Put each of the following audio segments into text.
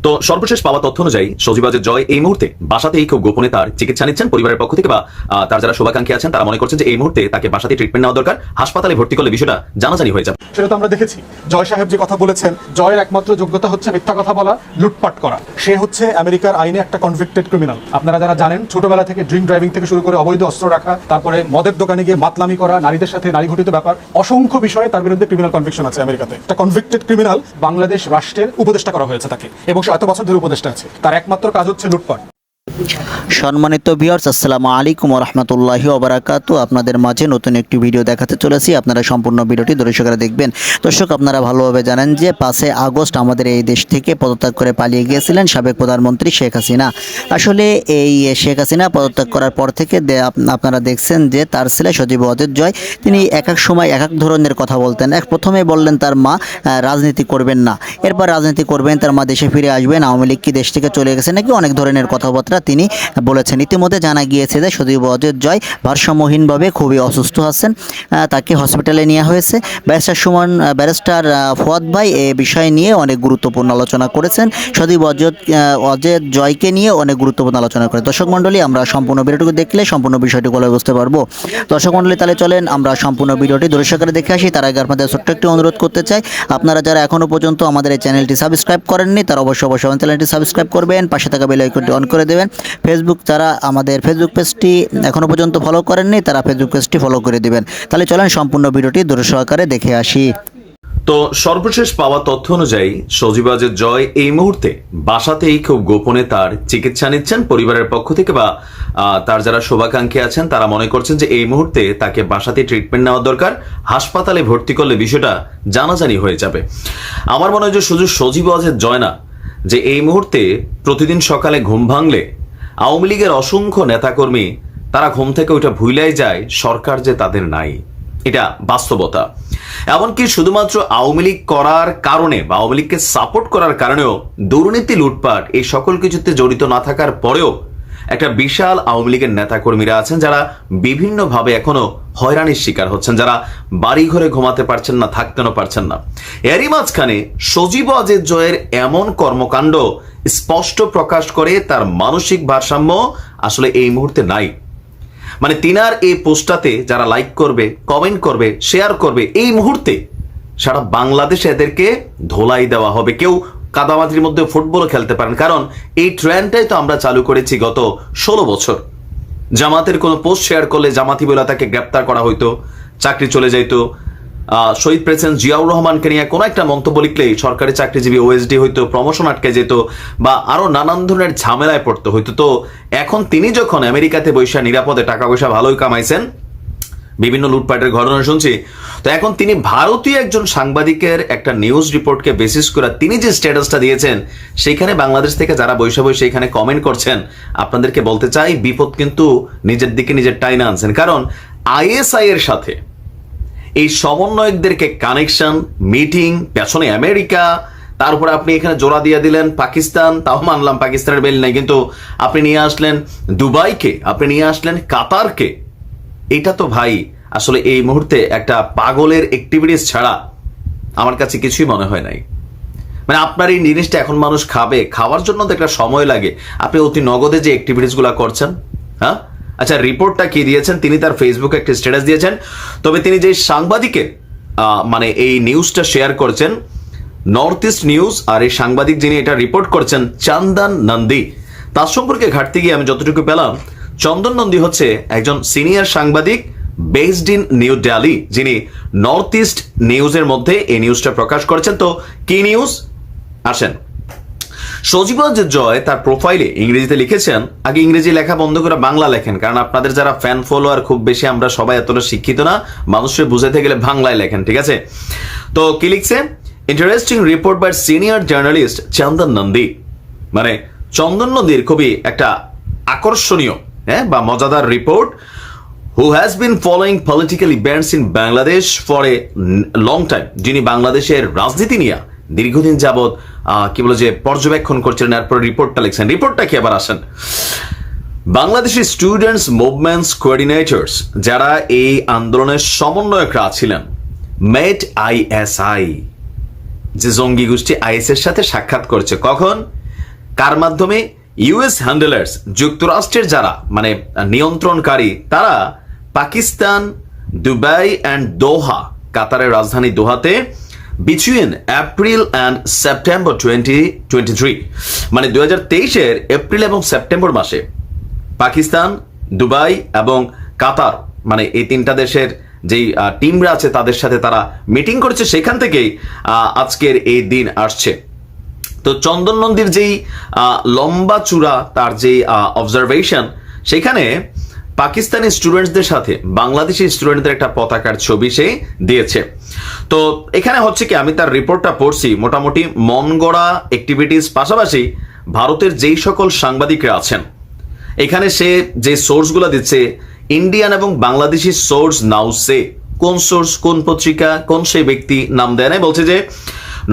তো সর্বশেষ পাওয়া তথ্য অনুযায়ী সজীবাজের জয় এই মুহূর্তে বাসাতেই খুব গোপনে তার চিকিৎসা নিচ্ছেন পরিবারের পক্ষ থেকে, বা তার যারা শুভাকাঙ্ক্ষী আছেন তারা মনে করছেন যে এই মুহূর্তে তাকে বাসাতে ট্রিটমেন্ট নেওয়া দরকার, হাসপাতালে ভর্তি করলে বিষয়টা জানাজানি হয়ে যাবে। সেটা তো আমরা দেখেছি। জয় সাহেব যে কথা বলেছেন, জয়ের একমাত্র যোগ্যতা হচ্ছে মিথ্যা কথা বলা, লুটপাট করা। সে হচ্ছে আমেরিকার আইনে একটা কনভিক্টেড ক্রিমিনাল। আপনারা যারা জানেন, ছোটবেলা থেকে ড্রিঙ্ক ড্রাইভিং থেকে শুরু করে অবৈধ অস্ত্র রাখা, তারপরে মদের দোকানে গিয়ে মাতলামি করা, নারীদের সাথে নারী ঘটিত ব্যাপার, অসংখ্য বিষয়ে তার বিরুদ্ধে ক্রিমিনাল কনভিকশন আছে আমেরিকাতে। একটা কনভিক্টেড ক্রিমিনাল, বাংলাদেশ রাষ্ট্রের উপদেষ্টা করা হয়েছে তাকে, এবং সে এত বছর ধরে উপদেষ্টা আছে। তার একমাত্র কাজ হচ্ছে লুটপাট। সম্মানিত ভিউয়ার্স, আসসালামু আলাইকুম ওয়া রাহমাতুল্লাহি ওয়া বারাকাতুহু। আপনাদের মাঝে নতুন একটি ভিডিও দেখাতে চলেছি, আপনারা সম্পূর্ণ ভিডিওটি ধৈর্য সহকারে দেখবেন। দর্শক, আপনারা ভালোভাবে জানেন যে 5 আগস্ট আমাদের এই দেশ থেকে পদত্যাগ করে পালিয়ে গিয়েছিলেন সাবেক প্রধানমন্ত্রী শেখ হাসিনা। আসলে এই শেখ হাসিনা পদত্যাগ করার পর থেকে আপনারা দেখছেন যে তার ছেলে সজীব ওয়াজেদ জয়, তিনি এক এক সময় এক এক ধরনের কথা বলতেন। প্রথমে বললেন তার মা রাজনীতি করবেন না, এরপর রাজনীতি করবেন, তার মা দেশে ফিরে আসবেন, আওয়ামী লীগ কি দেশ থেকে চলে গেছে নাকি, অনেক ধরনের কথাবার্তা তিনি বলেছেন। ইতিমধ্যে জানা গিয়েছে যে সজীব ওয়াজেদ জয় ভারসাম্যহীনভাবে খুবই অসুস্থ আছেন, তাকে হসপিটালে নেওয়া হয়েছে। ব্যারিস্টার ফুয়াদ ভাই এ বিষয় নিয়ে অনেক গুরুত্বপূর্ণ আলোচনা করেছেন, সজীব ওয়াজেদ জয়কে নিয়ে অনেক গুরুত্বপূর্ণ আলোচনা করে। দর্শক মণ্ডলী, আমরা সম্পূর্ণ ভিডিওটুকু দেখলে সম্পূর্ণ বিষয়টি বলে বুঝতে পারবো। দর্শক মণ্ডলী, তাহলে চলেন আমরা সম্পূর্ণ ভিডিওটি ধৈর্য সহকারে দেখে আসি। তার আগে আপনাদের ছোট্ট একটি অনুরোধ করতে চাই, আপনারা যারা এখনও পর্যন্ত আমাদের এই চ্যানেলটি সাবস্ক্রাইব করেননি তারা অবশ্যই চ্যানেলটি সাবস্ক্রাইব করবেন, পাশে থাকা বেল আইকনটি অন করে দেবেন। যারা আমাদের ফেসবুক পেজটি এখনও পর্যন্ত ফলো করেননি তারা ফেসবুক পেজটি ফলো করে দিবেন। তাহলে চলেন সম্পূর্ণ ভিডিওটি ধৈর্য সহকারে দেখে আসি। তো সর্বশেষ পাওয়া তথ্য অনুযায়ী সজীবাজের জয় এই মুহূর্তে বাসাতেই খুব গোপনে তার চিকিৎসা নিচ্ছেন পরিবারের পক্ষ থেকে, বা তার যারা শুভাকাঙ্ক্ষী আছেন তারা মনে করছেন যে এই মুহূর্তে তাকে বাসাতে ট্রিটমেন্ট নেওয়া দরকার, হাসপাতালে ভর্তি করলে বিষয়টা জানাজানি হয়ে যাবে। আমার মনে হয় যে শুধু সজীব ওয়াজেদ জয় না, যে এই মুহূর্তে প্রতিদিন সকালে ঘুম ভাঙলে আওয়ামী লীগের অসংখ্য নেতাকর্মী তারা ঘুম থেকে ওইটা ভুলেই যায় সরকার যে তাদের নাই, এটা বাস্তবতা। এমনকি শুধুমাত্র আওয়ামী লীগ করার কারণে বা আওয়ামী লীগকে সাপোর্ট করার কারণেও দুর্নীতি, লুটপাট এই সকল কিছুতে জড়িত না থাকার পরেও একটা বিশাল আওয়ামী লীগের নেতাকর্মীরা আছেন যারা বিভিন্নভাবে এখনো হয়রানির শিকার হচ্ছেন, যারা বাড়ি ঘরে ঘুমাতে পারছেন না, থাকতেও পারছেন না। এরই মাঝখানে সজীব ওয়াজেদ জয়ের এমন কর্মকাণ্ড স্পষ্ট প্রকাশ করে তার মানসিক ভারসাম্য আসলে এই মুহূর্তে নাই। মানে তিনার এই পোস্টটাতে যারা লাইক করবে, কমেন্ট করবে, শেয়ার করবে, এই মুহূর্তে সারা বাংলাদেশে এদেরকে ধোলাই দেওয়া হবে। কেউ কাদামাটির মধ্যে ফুটবলও খেলতে পারেন, কারণ এই ট্রেন্ডটাই তো আমরা চালু করেছি গত 16 বছর। জামাতের কোনো পোস্ট শেয়ার করলে জামাতি বলে তাকে গ্রেপ্তার করা হইতো, চাকরি চলে যাইতো। শহীদ প্রেসিডেন্ট জিয়াউর রহমানকে নিয়ে কোনো একটা মন্তব্য লিখলেই সরকারি চাকরিজীবী ওএসডি হইতো, প্রমোশন আটকে যেত, বা আরো নানান ধরনের ঝামেলায় পড়তে হইতো। তো এখন তিনি যখন আমেরিকাতে বৈশা নিরাপদে টাকা পয়সা ভালোই কামাইছেন, বিভিন্ন লুটপাটের ঘটনা শুনছি, তো এখন তিনি ভারতীয় একজন সাংবাদিকের একটা নিউজ রিপোর্টকে বেসিস করে তিনি যে স্ট্যাটাসটা দিয়েছেন, সেখানে বাংলাদেশ থেকে যারা বৈশা এখানে কমেন্ট করছেন, আপনাদেরকে বলতে চাই বিপদ কিন্তু নিজের দিকে নিজের টাইনা আনছেন। কারণ আইএসআই এর সাথে এই সমন্বয়কদেরকে কানেকশন, মিটিং, পেছনে আমেরিকা, তারপরে আপনি এখানে জোড়া দিয়ে দিলেন পাকিস্তান, তাও মানলাম পাকিস্তানের বেল নাই, কিন্তু আপনি নিয়ে আসলেন দুবাইকে, আপনি নিয়ে আসলেন কাতারকে। এটা তো ভাই আসলে এই মুহূর্তে একটা পাগলের অ্যাক্টিভিটিস ছাড়া আমার কাছে কিছুই মনে হয় নাই। মানে আপনার এই জিনিসটা এখন মানুষ খাবে, খাওয়ার জন্য তো একটা সময় লাগে, আপনি অতি নগদে যে অ্যাক্টিভিটিস গুলা করছেন। হ্যাঁ, আচ্ছা, রিপোর্টটা কি দিয়েছেন? তিনি তার ফেসবুকে একটা স্ট্যাটাস দিয়েছেন, তবে তিনি যে সাংবাদিকের মানে এই নিউজটা শেয়ার করছেন, নর্থ ইস্ট নিউজ, আর এই সাংবাদিক যিনি এটা রিপোর্ট করছেন চন্দন নন্দী, তার সম্পর্কে ঘাটতে গিয়ে আমি যতটুকু পেলাম, চন্দন নন্দী হচ্ছে একজন সিনিয়র সাংবাদিক বেসড ইন নিউ দিল্লি, যিনি নর্থ ইস্ট নিউজের মধ্যে এই নিউজটা প্রকাশ করেছেন। তো কি নিউজ? আসেন, সজীব ওয়াজেদ জয় তার প্রোফাইলে ইংরেজিতে লিখেছেন, আগে ইংরেজি লেখা বন্ধ করে বাংলা লেখেন, কারণ আপনাদের যারা ফ্যান ফলোয়ার খুব বেশি, আমরা সবাই এতটা শিক্ষিত না, মানুষের বুঝাতে গেলে বাংলায় লেখেন, ঠিক আছে? তো কি লিখছে? Interesting report by senior journalist Chandan Nandi. মানে চন্দন নন্দীর খুবই একটা আকর্ষণীয় বা মজাদার রিপোর্ট। Who has been following political events in Bangladesh for a long time, যিনি বাংলাদেশের রাজনীতি নিয়ে দীর্ঘদিন যাবৎ কি বলে যে পর্যবেক্ষণ করছিলেন, এরপর রিপোর্টটা লিখছেন। রিপোর্টটা কি আবার আসেন, বাংলাদেশি স্টুডেন্টস মুভমেন্টস কোঅর্ডিনেটর্স, যারা এই আন্দোলনের সমন্বয়করা ছিলেন, মেট আইএসআই, যে জঙ্গি গোষ্ঠী আইএস এর সাথে সাক্ষাৎ করছে। কখন? কার মাধ্যমে? ইউএস হ্যান্ডেলার্স, যুক্তরাষ্ট্রের যারা মানে নিয়ন্ত্রণকারী, তারা পাকিস্তান, দুবাই অ্যান্ড দোহা, কাতারের রাজধানী দোহাতে বিটুইন এপ্রিল অ্যান্ড সেপ্টেম্বর 2023 মানে 2023-এর এপ্রিল এবং সেপ্টেম্বর মাসে পাকিস্তান, দুবাই এবং কাতার মানে এই তিনটা দেশের যেই টিমরা আছে তাদের সাথে তারা মিটিং করেছে। সেখান থেকেই আজকের এই দিন আসছে। তো চন্দন নন্দীর যেই লম্বা চূড়া তার যেই অবজারভেশন, সেখানে পাকিস্তানি স্টুডেন্টসদের সাথে বাংলাদেশি স্টুডেন্টদের একটা পতাকার ছবি সে দিয়েছে। তো এখানে হচ্ছে কি, আমি তার রিপোর্টটা পড়ছি, মোটামুটি মন গড়া অ্যাক্টিভিটিস পাশাপাশি ভারতের যেই সকল সাংবাদিকরা আছেন এখানে সে যে সোর্সগুলো দিচ্ছে, ইন্ডিয়ান এবং বাংলাদেশি সোর্স নাও সে, কোন সোর্স, কোন পত্রিকা, কোন সেই ব্যক্তি নাম দেয় নাই, বলছে যে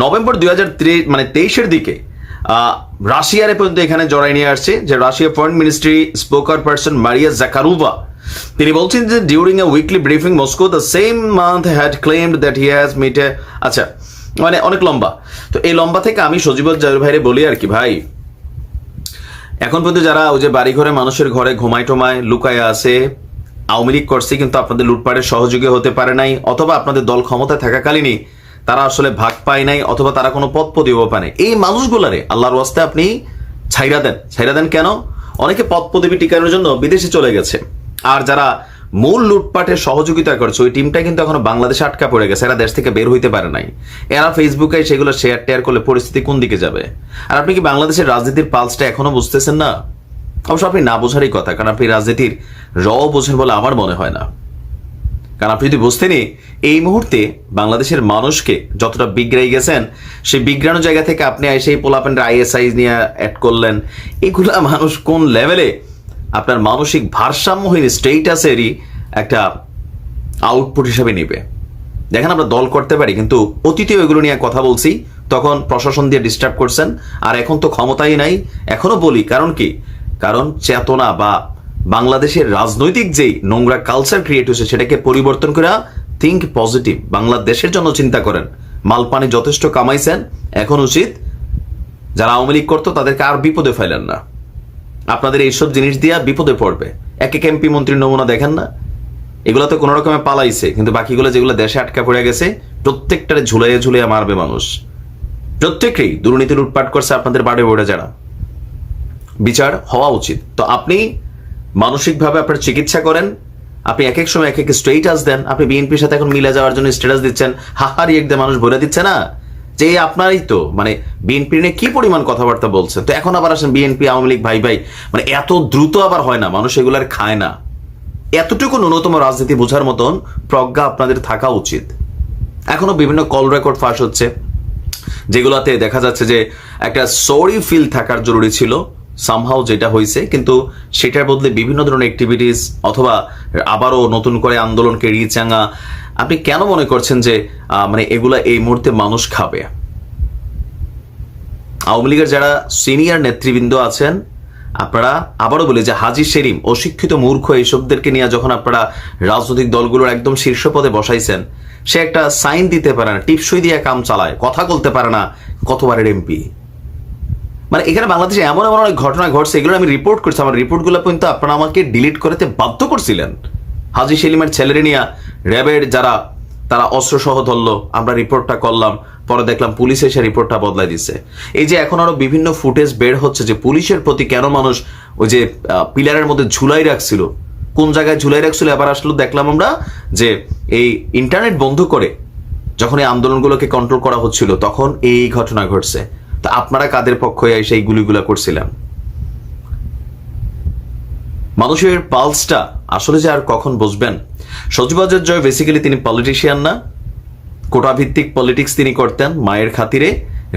নভেম্বর 2023-এর দিকে রাশিয়ারে পর্যন্ত এখানে জড়াই নিয়ে আসছে। যে Russia foreign ministry spokesperson Maria Zakharova, তিনি বলছেন যে during a weekly briefing Moscow the same month had claimed that he has met a, আচ্ছা মানে অনেক লম্বা। তো এই লম্বা থেকে আমি সজীবত জাহির ভাইরে বলি আর কি, ভাই এখন পর্যন্ত যারা ওই যে বাড়ি ঘরে মানুষের ঘরে ঘুমায় টোমায় লুকায় আছে, আওয়ামী লীগ করছে কিন্তু আপনাদের লুটপাটের সহযোগী হতে পারে নাই, অথবা আপনাদের দল ক্ষমতায় থাকাকালীনই তারা আসলে ভাগ পায় নাই, অথবা তারা কোনো পদ পদবিও পায় নাই, এই মানুষগুলারে আল্লাহর ওয়াস্তে আপনি ছাইরা দেন। কেন? অনেকে পদ পদবি টিকানোর জন্য বিদেশে চলে গেছে, আর যারা মূল লুটপাটের সহযোগিতা করছে ওই টিমটা কিন্তু এখনো বাংলাদেশে আটকা পড়ে গেছে, এরা দেশ থেকে বের হইতে পারে নাই। এরা ফেসবুকে সেগুলো শেয়ার টেয়ার করলে পরিস্থিতি কোন দিকে যাবে? আর আপনি কি বাংলাদেশের রাজনীতির পালসটা এখনো বুঝতেছেন না? অবশ্য আপনি না বোঝারই কথা, কারণ আপনি রাজনীতির বোঝেন বলে আমার মনে হয় না। কারণ আপনি যদি বুঝতেনই এই মুহূর্তে বাংলাদেশের মানুষকে যতটা বিগড়াই গেছেন, সেই বিগড়ানো জায়গা থেকে আপনি এসে এই পোলাপেন্ডের আইএসআই নিয়ে অ্যাড করলেন, এগুলা মানুষ কোন লেভেলে আপনার মানসিক ভারসাম্যহীন স্টেটাসেরই একটা আউটপুট হিসেবে নেবে। দেখেন, আমরা দল করতে পারি, কিন্তু অতীতে ওইগুলো নিয়ে কথা বলছি, তখন প্রশাসন দিয়ে ডিস্টার্ব করছেন, আর এখন তো ক্ষমতাই নাই। এখনো বলি, কারণ কি? কারণ চেতনা বা বাংলাদেশের রাজনৈতিক যেই নোংরা কালচার ক্রিয়েট হয়েছে সেটাকে পরিবর্তন করে থিঙ্ক পজিটিভ, বাংলাদেশের জন্য চিন্তা করেন। মালপানি যথেষ্ট কামাইছেন, এখন উচিত যারা আওয়ামী লীগ করতো তাদেরকে আর বিপদে ফেলেন না। আপনাদের এইসব জিনিস দিয়ে বিপদে পড়বে। এক এক এমপি মন্ত্রীর নমুনা দেখেন না, এগুলো তো কোনো রকমে পালাইছে, কিন্তু বাকিগুলো যেগুলো দেশে আটকা পড়ে গেছে প্রত্যেকটারে ঝুলাইয়া মারবে মানুষ। প্রত্যেকেই দুর্নীতি লুটপাট করছে আপনাদের বাড়ি বড়ে, যারা বিচার হওয়া উচিত। তো আপনি মানসিকভাবে আপনার চিকিৎসা করেন, আপনি এক এক সময় এক এক স্টেটাস দেন। আপনি বিএনপির সাথে এখন মিলে যাওয়ার জন্য স্টেটাস দিচ্ছেন, হাহারি একদম মানুষ বলে দিচ্ছে না যে আপনারই তো মানে বিএনপি নিয়ে কি পরিমাণ কথাবার্তা বলছেন। তো এখন আবার আসেন বিএনপি আওয়ামী লীগ ভাই ভাই, মানে এত দ্রুত আবার হয় না, মানুষ এগুলার খায় না। এতটুকু ন্যূনতম রাজনীতি বোঝার মতন প্রজ্ঞা আপনাদের থাকা উচিত। এখনো বিভিন্ন কল রেকর্ড ফাঁস হচ্ছে, যেগুলোতে দেখা যাচ্ছে যে একটা সরি ফিল থাকার জরুরি ছিল, সামহাও যেটা হয়েছে, কিন্তু সেটার বদলে বিভিন্ন ধরনের অ্যাক্টিভিটিস অথবা আবারও নতুন করে আন্দোলনকে রিচাঙ্গা। আপনি কেন মনে করছেন যে মানে এগুলা এই মুহূর্তে মানুষ খাবে? আওয়ামী লীগের যারা সিনিয়র নেতৃবৃন্দ আছেন, আপনারা আবারও বলি যে হাজী সেলিম, অশিক্ষিত মূর্খ, এইসবদেরকে নিয়ে যখন আপনারা রাজনৈতিক দলগুলোর একদম শীর্ষ পদে বসাইছেন, সে একটা সাইন দিতে পারে না, টিপসই দিয়ে কাম চালায়, কথা বলতে পারে না, কতবারের এমপি। মানে এখানে বাংলাদেশে এমন এমন অনেক ঘটনা ঘটছে, এগুলো আমি রিপোর্ট করছি। আমার রিপোর্টগুলো পর্যন্ত আপনারা আমাকে ডিলিট করতে বাধ্য করছিলেন। হাজী সেলিমের ছেলেরে নিয়ে র্যাবের যারা তারা অস্ত্র সহ ধরলো, আমরা রিপোর্টটা করলাম, পরে দেখলাম পুলিশ এসে রিপোর্টটা বদলাই দিচ্ছে। এই যে এখন আরো বিভিন্ন ফুটেজ বের হচ্ছে যে পুলিশের প্রতি কেন মানুষ ওই যে পিলারের মধ্যে ঝুলাই রাখছিল, কোন জায়গায় ঝুলাই রাখছিল, এবার আসলে দেখলাম আমরা যে এই ইন্টারনেট বন্ধ করে যখন এই আন্দোলনগুলোকে কন্ট্রোল করা হচ্ছিল তখন এই ঘটনা ঘটছে। তা আপনারা কাদের পক্ষ হয়ে সেই গুলিগুলা করছিলেন? মানুষের পালসটা আসলে যে আর কখন বুঝবেন? সজীবাজের জয় বেসিক্যালি তিনি পলিটিশিয়ান না, কোটাভিত্তিক পলিটিক্স তিনি করতেন মায়ের খাতিরে,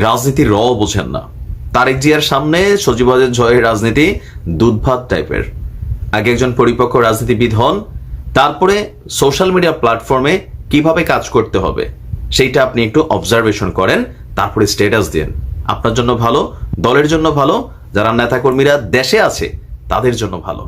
রাজনীতির বোঝেন না। তারেক জিয়ার সামনে সজীবাজের জয়ের রাজনীতি দুধ ভাত টাইপের। আগে একজন পরিপক্ক রাজনীতিবিদ হন, তারপরে সোশ্যাল মিডিয়া প্ল্যাটফর্মে কিভাবে কাজ করতে হবে সেইটা আপনি একটু অবজারভেশন করেন, তারপরে স্ট্যাটাস দেন। আপনার জন্য ভালো, দলের জন্য ভালো, যারা নেতাকর্মীরা দেশে আছে তাদের জন্য ভালো।